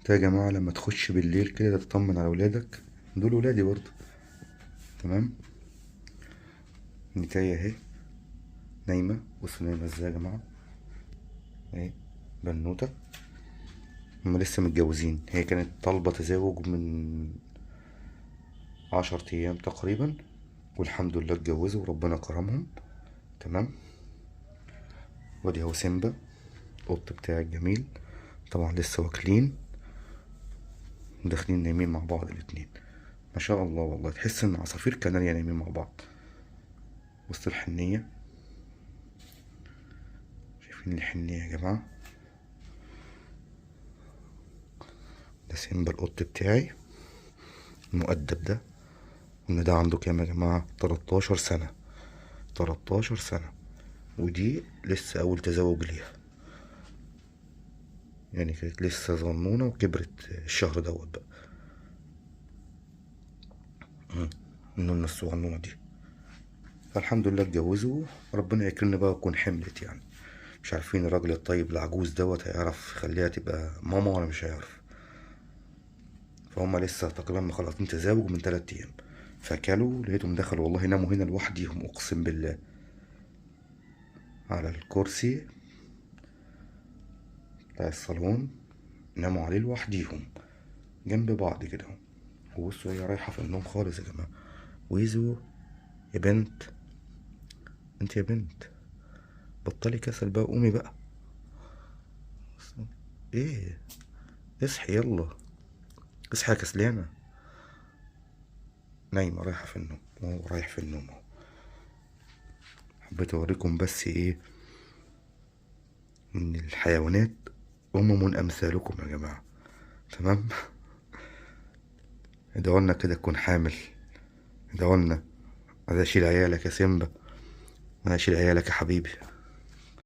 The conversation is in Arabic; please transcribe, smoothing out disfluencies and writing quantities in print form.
يا جماعة لما تخش بالليل كده تطمن على ولادك، دول ولادي برضه. تمام. نتاية اهي نايمة، بصوا نايمة ازاي يا جماعة اهي، بنوتة. هما لسه متجوزين، هي كانت طالبة تزاوج من 10 أيام تقريبا، والحمد لله اتجوزوا وربنا كرمهم. تمام. وادي اهو سيمبا القط بتاعي الجميل، طبعا لسه واكلين وداخلين نايمين مع بعض الاتنين. ما شاء الله والله، تحس ان عصافير كناريا نايمين مع بعض وسط الحنية. شايفين الحنية يا جماعة؟ ده سيمبا القط بتاعي المؤدب ده، ان ده عنده كام يا جماعة؟ 13 سنة. 13 سنة، ودي لسه اول تزوج ليها، يعني كانت لسه صغنونة وكبرت الشهر دوت بقى. النونة الصغنونة دي، فالحمد لله اتجوزوا، ربنا يكرمني بقى وتكون حملت يعني. مش عارفين الراجل الطيب العجوز دوت هيعرف يخليها تبقى ماما ولا مش هيعرف. فهم لسه تقريبا مخلصين تزاوج من 3 ايام، فكلوا لقيتهم دخلوا والله ناموا هنا لوحديهم، اقسم بالله على الكرسي بتاع الصالون، ناموا عليه لوحديهم جنب بعض كده. وبصوا هي رايحة في النوم خالص يا جماعة. ويزو يا بنت، انت يا بنت بطلي كسل بقى، قومي بقى. ايه، اصحي يلا، اصحي يا كسلانة. نايمة رايحة في النوم وهو رايح في النوم اهو. حبيت اوريكم بس ايه، ان الحيوانات امم امثالكم يا جماعة. تمام. ادعولنا كده تكون حامل، ادعولنا. عايز اشيل عيالك يا سيمبا، انا اشيل عيالك يا حبيبي.